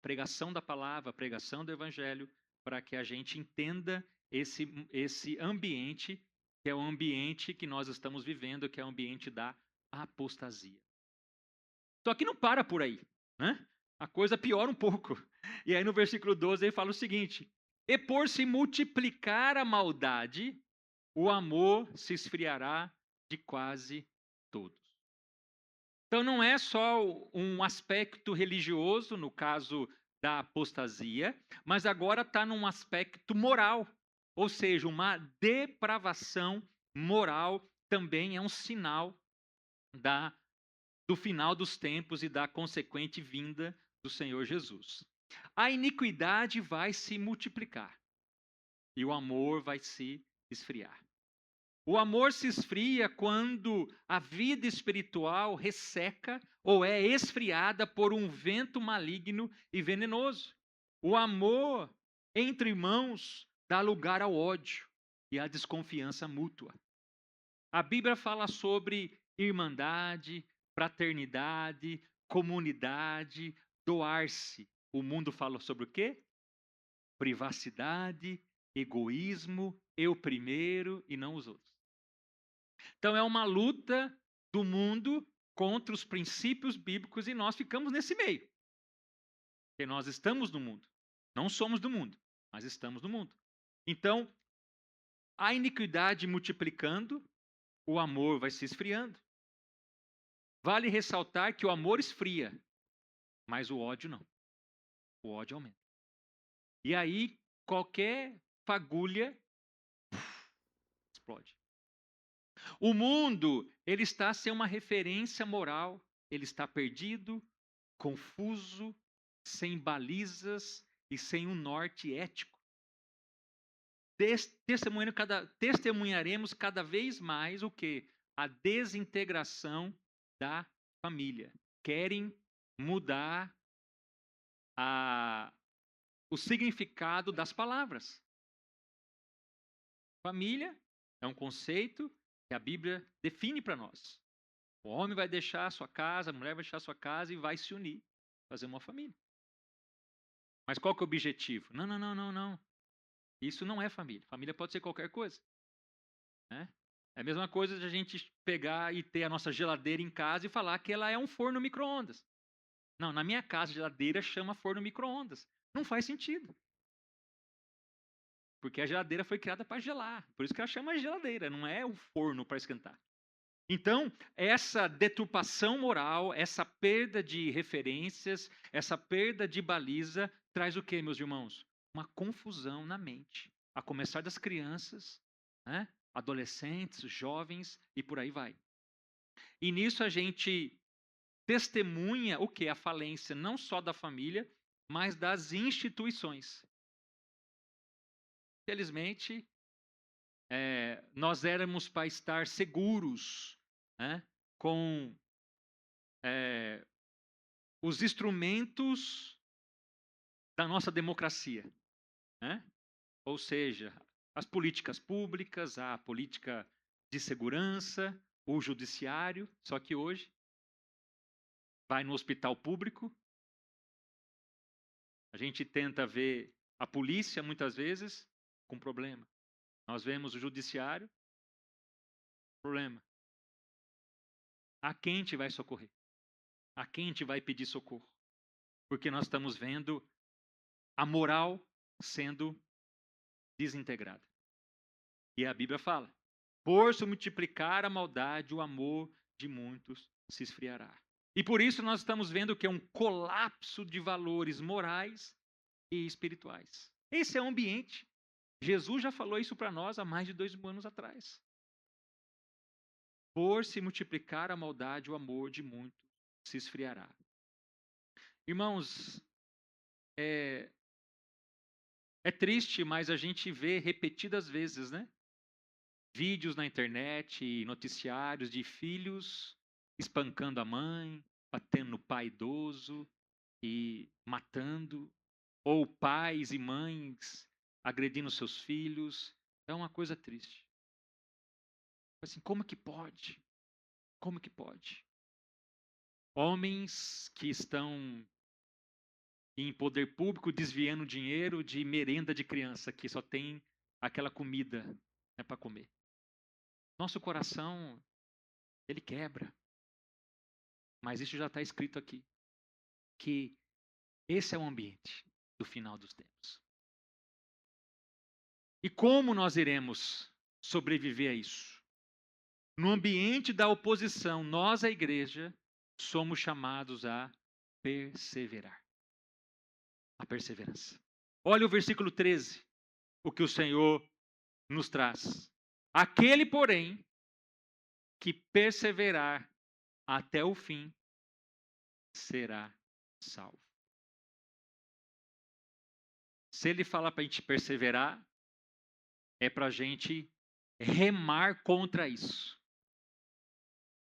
pregação da palavra, pregação do evangelho, para que a gente entenda esse ambiente, que é o ambiente que nós estamos vivendo, que é o ambiente da apostasia. Só que não para por aí, né? A coisa piora um pouco. E aí no versículo 12 ele fala o seguinte: e por se multiplicar a maldade, o amor se esfriará de quase todos. Então não é só um aspecto religioso, no caso da apostasia, mas agora está num aspecto moral. Ou seja, uma depravação moral também é um sinal do final dos tempos e da consequente vinda do Senhor Jesus. A iniquidade vai se multiplicar e o amor vai se esfriar. O amor se esfria quando a vida espiritual resseca ou é esfriada por um vento maligno e venenoso. O amor entre irmãos dá lugar ao ódio e à desconfiança mútua. A Bíblia fala sobre irmandade, fraternidade, comunidade, doar-se. O mundo fala sobre o quê? Privacidade, egoísmo, eu primeiro e não os outros. Então é uma luta do mundo contra os princípios bíblicos e nós ficamos nesse meio. Porque nós estamos no mundo. Não somos do mundo, mas estamos no mundo. Então, a iniquidade multiplicando, o amor vai se esfriando. Vale ressaltar que o amor esfria, mas o ódio não. O ódio aumenta. E aí, qualquer fagulha explode. O mundo, ele está sem uma referência moral, ele está perdido, confuso, sem balizas e sem um norte ético. Testemunharemos cada vez mais o que? A desintegração da família. Querem mudar o significado das palavras. Família é um conceito que a Bíblia define para nós. O homem vai deixar a sua casa, a mulher vai deixar a sua casa e vai se unir, fazer uma família. Mas qual que é o objetivo? Não, não, não, não, não. Isso não é família. Família pode ser qualquer coisa. Né? É a mesma coisa de a gente pegar e ter a nossa geladeira em casa e falar que ela é um forno micro-ondas. Não, na minha casa, geladeira chama forno micro-ondas. Não faz sentido. Porque a geladeira foi criada para gelar. Por isso que ela chama geladeira, não é um forno para esquentar. Então, essa deturpação moral, essa perda de referências, essa perda de baliza, traz o que, meus irmãos? Uma confusão na mente. A começar das crianças, né? Adolescentes, jovens e por aí vai. E nisso a gente testemunha o que? A falência não só da família, mas das instituições. Felizmente, nós éramos para estar seguros, né, com os instrumentos da nossa democracia, né? Ou seja, as políticas públicas, a política de segurança, o judiciário. Só que hoje, vai no hospital público, a gente tenta ver a polícia, muitas vezes, com problema. Nós vemos o judiciário, problema. A quem a gente vai socorrer? A quem a gente vai pedir socorro? Porque nós estamos vendo a moral sendo desintegrada. E a Bíblia fala: por se multiplicar a maldade, o amor de muitos se esfriará. E por isso nós estamos vendo que é um colapso de valores morais e espirituais. Esse é o ambiente. Jesus já falou isso para nós há mais de 2.000 anos atrás. Por se multiplicar a maldade, o amor de muitos se esfriará. Irmãos, é triste, mas a gente vê repetidas vezes, né? Vídeos na internet, noticiários de filhos espancando a mãe, batendo no pai idoso e matando, ou pais e mães agredindo seus filhos. É uma coisa triste. Assim, como que pode? Como que pode? Homens que estão em poder público, desviando dinheiro de merenda de criança, que só tem aquela comida, né, para comer. Nosso coração, ele quebra. Mas isso já está escrito aqui. Que esse é o ambiente do final dos tempos. E como nós iremos sobreviver a isso? No ambiente da oposição, nós, a igreja, somos chamados a perseverar. A perseverança. Olha o versículo 13, o que o Senhor nos traz. Aquele, porém, que perseverar até o fim, será salvo. Se ele fala para a gente perseverar, é para a gente remar contra isso.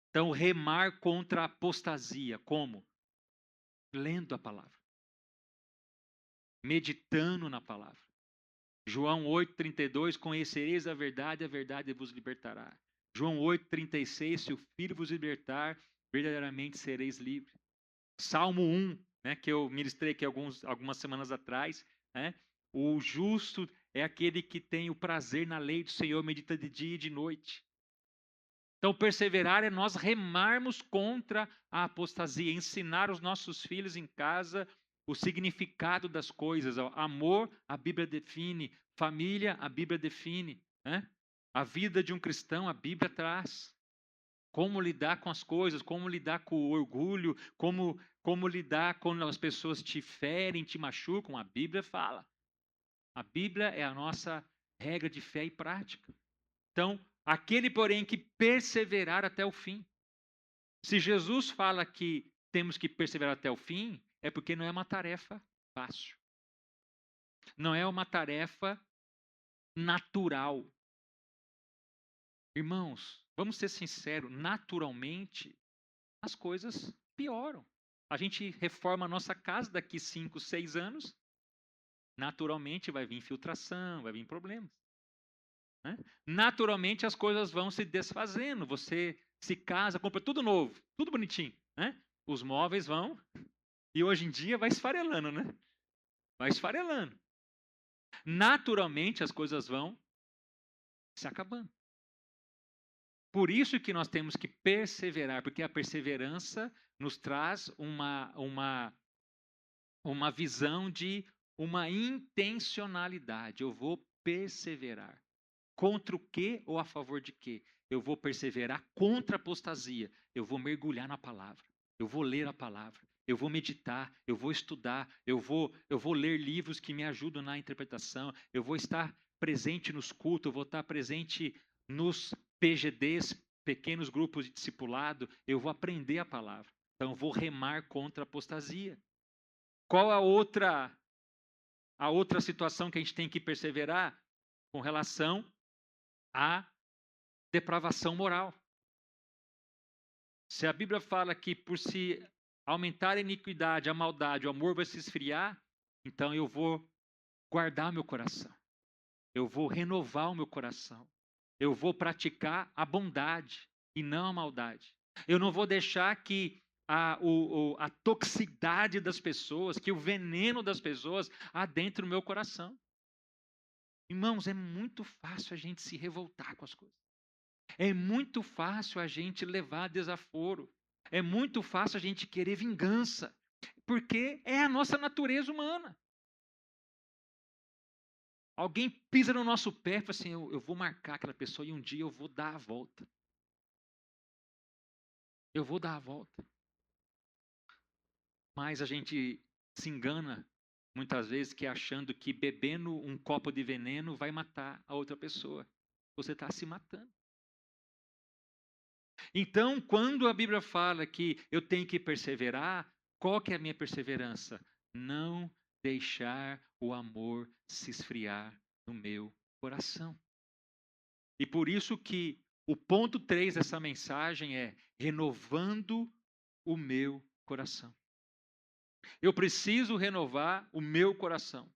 Então, remar contra a apostasia. Como? Lendo a palavra. Meditando na palavra. João 8,32, conhecereis a verdade vos libertará. João 8,36, se o Filho vos libertar, verdadeiramente sereis livres. Salmo 1, né, que eu ministrei aqui algumas semanas atrás, né, o justo é aquele que tem o prazer na lei do Senhor, medita de dia e de noite. Então, perseverar é nós remarmos contra a apostasia, ensinar os nossos filhos em casa o significado das coisas. Amor, a Bíblia define. Família, a Bíblia define. Né? A vida de um cristão, a Bíblia traz. Como lidar com as coisas, como lidar com o orgulho, como lidar quando as pessoas te ferem, te machucam, a Bíblia fala. A Bíblia é a nossa regra de fé e prática. Então, aquele, porém, que perseverar até o fim. Se Jesus fala que temos que perseverar até o fim, é porque não é uma tarefa fácil. Não é uma tarefa natural. Irmãos, vamos ser sinceros, naturalmente as coisas pioram. A gente reforma a nossa casa daqui 5, 6 anos, naturalmente vai vir infiltração, vai vir problemas. Né? Naturalmente as coisas vão se desfazendo. Você se casa, compra tudo novo, tudo bonitinho. Né? Os móveis vão, e hoje em dia vai esfarelando, né? Vai esfarelando. Naturalmente as coisas vão se acabando. Por isso que nós temos que perseverar, porque a perseverança nos traz uma visão de uma intencionalidade. Eu vou perseverar. Contra o quê ou a favor de quê? Eu vou perseverar contra a apostasia. Eu vou mergulhar na palavra. Eu vou ler a palavra. Eu vou meditar. Eu vou estudar. Eu vou ler livros que me ajudam na interpretação. Eu vou estar presente nos cultos. Eu vou estar presente nos PGDs, pequenos grupos de discipulado. Eu vou aprender a palavra. Então, eu vou remar contra a apostasia. Qual a outra situação que a gente tem que perseverar? Com relação à depravação moral. Se a Bíblia fala que por se aumentar a iniquidade, a maldade, o amor vai se esfriar, então eu vou guardar meu coração. Eu vou renovar o meu coração. Eu vou praticar a bondade e não a maldade. Eu não vou deixar que a toxicidade das pessoas, que o veneno das pessoas adentre o meu coração. Irmãos, é muito fácil a gente se revoltar com as coisas. É muito fácil a gente levar desaforo. É muito fácil a gente querer vingança. Porque é a nossa natureza humana. Alguém pisa no nosso pé e fala assim, eu vou marcar aquela pessoa e um dia eu vou dar a volta. Eu vou dar a volta. Mas a gente se engana muitas vezes que achando que bebendo um copo de veneno vai matar a outra pessoa. Você está se matando. Então, quando a Bíblia fala que eu tenho que perseverar, qual que é a minha perseverança? Não deixar o amor se esfriar no meu coração. E por isso que o ponto 3 dessa mensagem é renovando o meu coração. Eu preciso renovar o meu coração.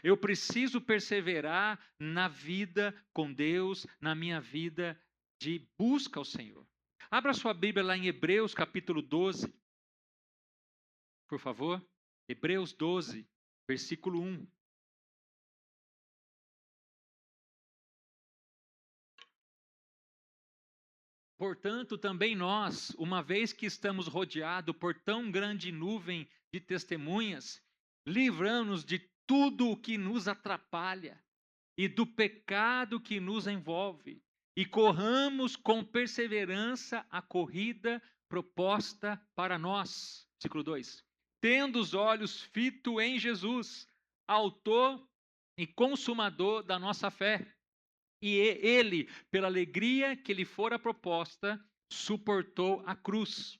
Eu preciso perseverar na vida com Deus, na minha vida de busca ao Senhor. Abra sua Bíblia lá em Hebreus capítulo 12, por favor. Hebreus 12, versículo 1. Portanto, também nós, uma vez que estamos rodeados por tão grande nuvem de testemunhas, livramos-nos de tudo o que nos atrapalha e do pecado que nos envolve, e corramos com perseverança a corrida proposta para nós. Versículo 2. Tendo os olhos fitos em Jesus, autor e consumador da nossa fé. E ele, pela alegria que lhe fora proposta, suportou a cruz.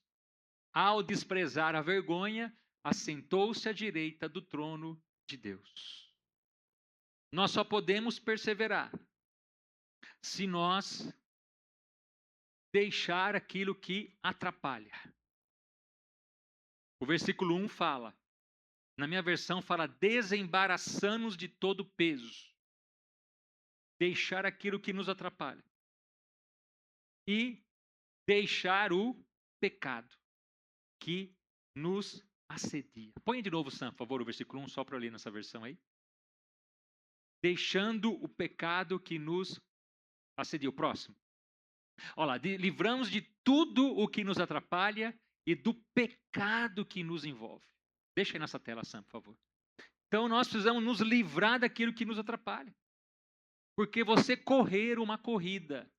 Ao desprezar a vergonha, assentou-se à direita do trono de Deus. Nós só podemos perseverar se nós deixar aquilo que atrapalha. O versículo 1 fala, na minha versão fala, desembaraçando-nos de todo peso. Deixar aquilo que nos atrapalha. E deixar o pecado que nos assedia. Põe de novo, Sam, por favor, o versículo 1, só para eu ler nessa versão aí. Deixando o pecado que nos assedia. O próximo. Olha lá, livramos de tudo o que nos atrapalha e do pecado que nos envolve. Deixa aí nessa tela, Sam, por favor. Então, nós precisamos nos livrar daquilo que nos atrapalha. Porque você correr uma corrida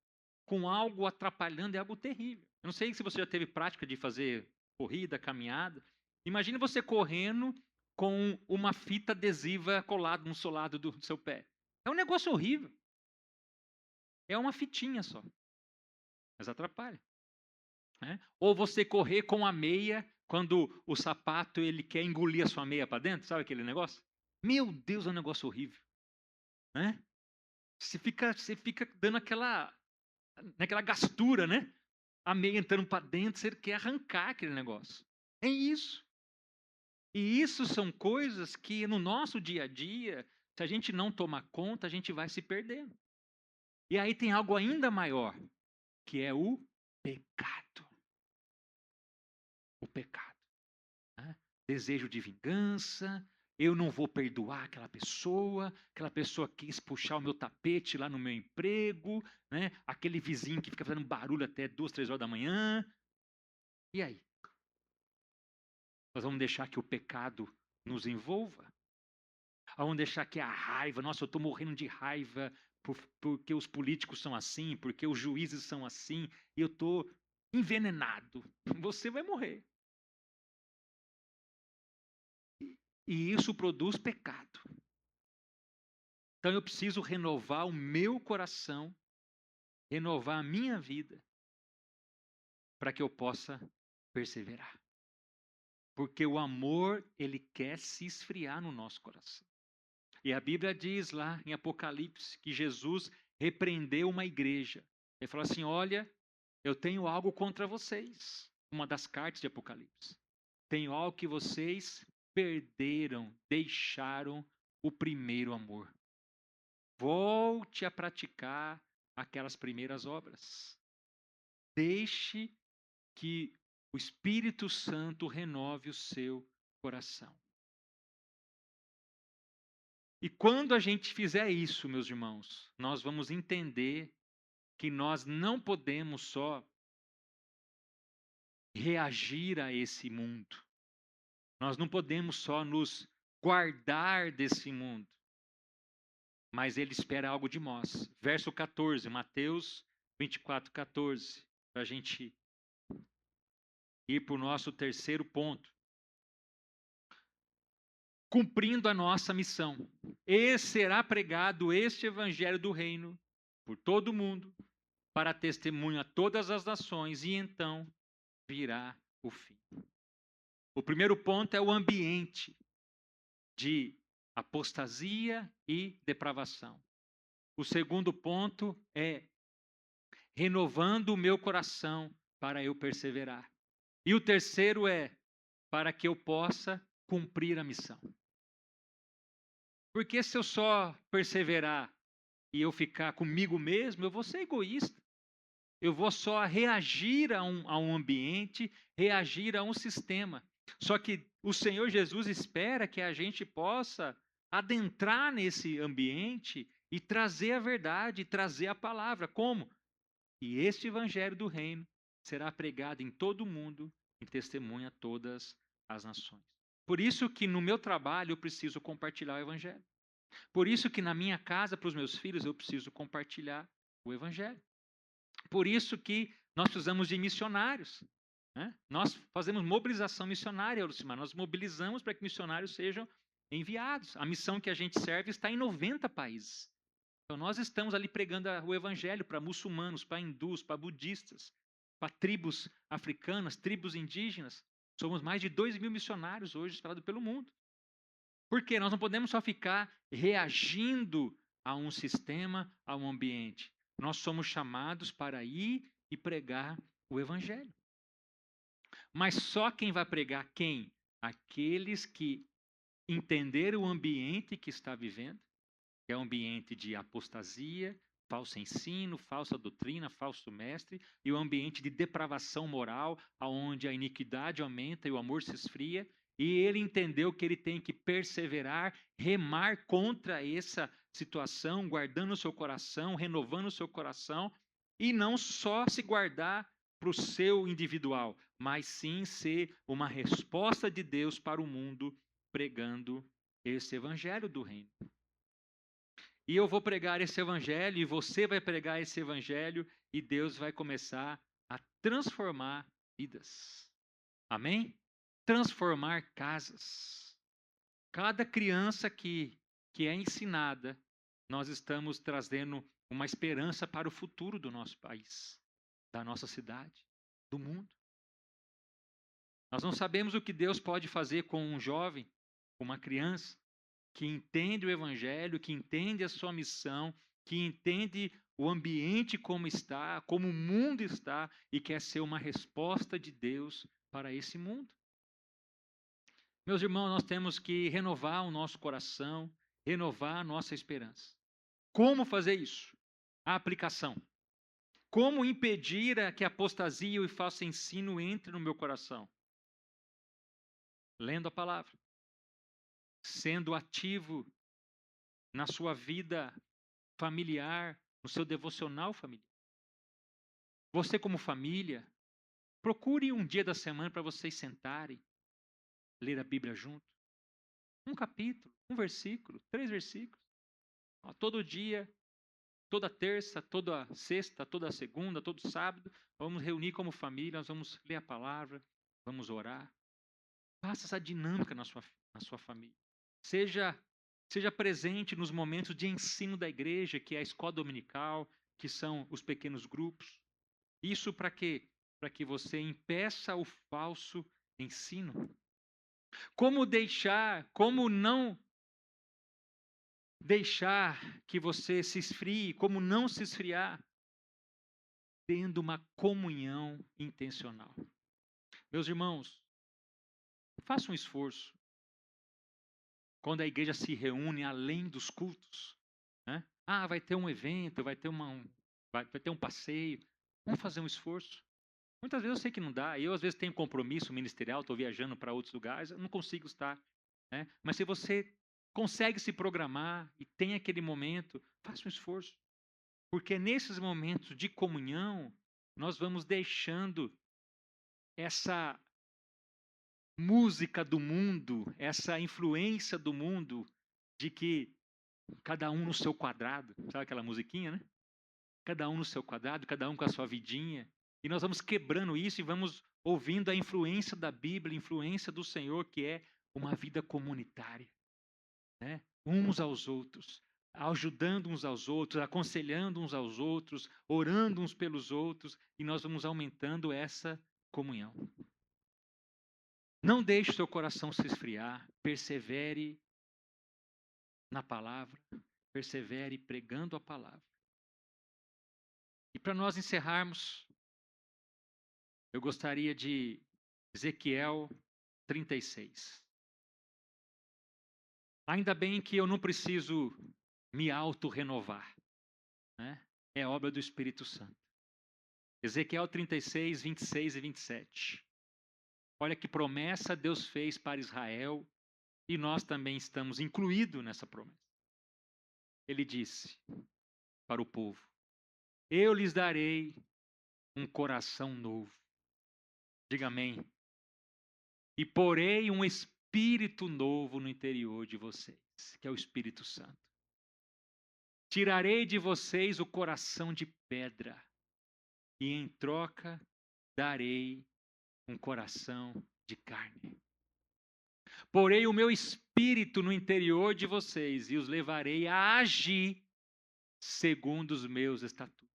com algo atrapalhando é algo terrível. Eu não sei se você já teve prática de fazer corrida, caminhada. Imagine você correndo com uma fita adesiva colada no solado do seu pé. É um negócio horrível. É uma fitinha só. Mas atrapalha. Né? Ou você correr com a meia quando o sapato ele quer engolir a sua meia para dentro. Sabe aquele negócio? Meu Deus, é um negócio horrível. Né? Você fica dando aquela gastura, né? A meia entrando para dentro, você quer arrancar aquele negócio. É isso. E isso são coisas que no nosso dia a dia, se a gente não tomar conta, a gente vai se perdendo. E aí tem algo ainda maior, que é o pecado. O pecado. Né? Desejo de vingança, eu não vou perdoar aquela pessoa quis puxar o meu tapete lá no meu emprego, né? Aquele vizinho que fica fazendo barulho até 2, 3 horas da manhã. E aí? Nós vamos deixar que o pecado nos envolva? Vamos deixar que a raiva, nossa, eu estou morrendo de raiva porque os políticos são assim, porque os juízes são assim, e eu estou envenenado. Você vai morrer. E isso produz pecado. Então eu preciso renovar o meu coração, renovar a minha vida, para que eu possa perseverar. Porque o amor, ele quer se esfriar no nosso coração. E a Bíblia diz lá em Apocalipse que Jesus repreendeu uma igreja. Ele falou assim: olha, eu tenho algo contra vocês. Uma das cartas de Apocalipse. Tenho algo que vocês perderam, deixaram o primeiro amor. Volte a praticar aquelas primeiras obras. Deixe que o Espírito Santo renove o seu coração. E quando a gente fizer isso, meus irmãos, nós vamos entender que nós não podemos só reagir a esse mundo. Nós não podemos só nos guardar desse mundo. Mas ele espera algo de nós. Verso 14, Mateus 24, 14. Para a gente ir para o nosso terceiro ponto. Cumprindo a nossa missão. E será pregado este evangelho do reino por todo o mundo, para testemunho a todas as nações, e então virá o fim. O primeiro ponto é o ambiente de apostasia e depravação. O segundo ponto é renovando o meu coração para eu perseverar. E o terceiro é para que eu possa cumprir a missão. Porque se eu só perseverar e eu ficar comigo mesmo, eu vou ser egoísta. Eu vou só reagir a um ambiente, reagir a um sistema. Só que o Senhor Jesus espera que a gente possa adentrar nesse ambiente e trazer a verdade, trazer a palavra. Como? E este evangelho do reino será pregado em todo o mundo, em testemunha a todas as nações. Por isso que no meu trabalho eu preciso compartilhar o evangelho. Por isso que na minha casa, para os meus filhos, eu preciso compartilhar o evangelho. Por isso que nós precisamos de missionários. Né? Nós fazemos mobilização missionária, Lucimar. Nós mobilizamos para que missionários sejam enviados. A missão que a gente serve está em 90 países. Então, nós estamos ali pregando o evangelho para muçulmanos, para hindus, para budistas, para tribos africanas, tribos indígenas. Somos mais de 2.000 missionários hoje espalhados pelo mundo. Por quê? Nós não podemos só ficar reagindo a um sistema, a um ambiente. Nós somos chamados para ir e pregar o evangelho. Mas só quem vai pregar quem? Aqueles que entenderam o ambiente que está vivendo, que é um ambiente de apostasia, falso ensino, falsa doutrina, falso mestre, e o ambiente de depravação moral, onde a iniquidade aumenta e o amor se esfria, e ele entendeu que ele tem que perseverar, remar contra essa situação, guardando o seu coração, renovando o seu coração, e não só se guardar para o seu individual, mas sim ser uma resposta de Deus para o mundo, pregando esse evangelho do reino. E eu vou pregar esse evangelho, e você vai pregar esse evangelho, e Deus vai começar a transformar vidas. Amém? Transformar casas. Cada criança que é ensinada, nós estamos trazendo uma esperança para o futuro do nosso país, da nossa cidade, do mundo. Nós não sabemos o que Deus pode fazer com um jovem, com uma criança, que entende o evangelho, que entende a sua missão, que entende o ambiente como está, como o mundo está, e quer ser uma resposta de Deus para esse mundo. Meus irmãos, nós temos que renovar o nosso coração, renovar a nossa esperança. Como fazer isso? A aplicação. Como impedir que a apostasia e o falso ensino entre no meu coração? Lendo a palavra. Sendo ativo na sua vida familiar, no seu devocional familiar. Você como família, procure um dia da semana para vocês sentarem, ler a Bíblia junto. Um capítulo, um versículo, 3 versículos. Todo dia, toda terça, toda sexta, toda segunda, todo sábado, vamos reunir como família, nós vamos ler a palavra, vamos orar. Faça essa dinâmica na sua família. Seja presente nos momentos de ensino da igreja, que é a escola dominical, que são os pequenos grupos. Isso para quê? Para que você impeça o falso ensino. Como não deixar que você se esfrie, como não se esfriar? Tendo uma comunhão intencional. Meus irmãos, faça um esforço. Quando a igreja se reúne além dos cultos, né? Vai ter um evento, vai ter um passeio. Vamos fazer um esforço. Muitas vezes eu sei que não dá. Eu, às vezes, tenho compromisso ministerial, estou viajando para outros lugares, eu não consigo estar. Né? Mas se você consegue se programar e tem aquele momento, faça um esforço. Porque nesses momentos de comunhão, nós vamos deixando essa música do mundo, essa influência do mundo, de que cada um no seu quadrado, sabe aquela musiquinha, né? Cada um no seu quadrado, cada um com a sua vidinha. E nós vamos quebrando isso e vamos ouvindo a influência da Bíblia, a influência do Senhor, que é uma vida comunitária. Né? Uns aos outros, ajudando uns aos outros, aconselhando uns aos outros, orando uns pelos outros, e nós vamos aumentando essa comunhão. Não deixe o seu coração se esfriar, persevere na palavra, persevere pregando a palavra. E para nós encerrarmos, eu gostaria de Ezequiel 36. Ainda bem que eu não preciso me auto-renovar. Né? É obra do Espírito Santo. Ezequiel 36, 26 e 27. Olha que promessa Deus fez para Israel e nós também estamos incluídos nessa promessa. Ele disse para o povo: eu lhes darei um coração novo. Diga amém. E porei um espírito novo no interior de vocês, que é o Espírito Santo. Tirarei de vocês o coração de pedra e em troca darei um coração de carne. Porei o meu espírito no interior de vocês e os levarei a agir segundo os meus estatutos.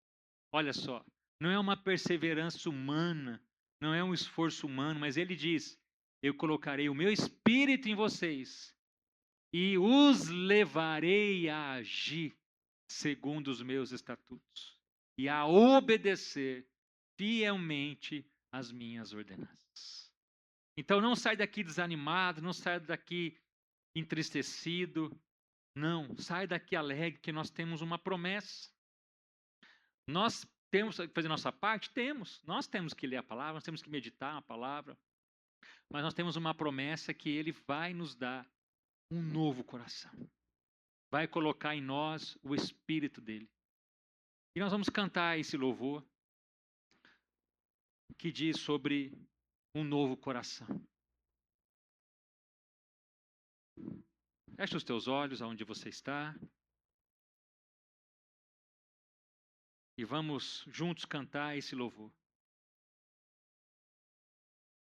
Olha só, não é uma perseverança humana, não é um esforço humano, mas ele diz: eu colocarei o meu espírito em vocês e os levarei a agir segundo os meus estatutos e a obedecer fielmente as minhas ordenanças. Então não sai daqui desanimado, não sai daqui entristecido, não, sai daqui alegre que nós temos uma promessa. Nós temos que fazer nossa parte? Temos. Nós temos que ler a palavra, nós temos que meditar a palavra. Mas nós temos uma promessa que Ele vai nos dar um novo coração. Vai colocar em nós o Espírito dEle. E nós vamos cantar esse louvor que diz sobre um novo coração. Feche os teus olhos aonde você está. E vamos juntos cantar esse louvor.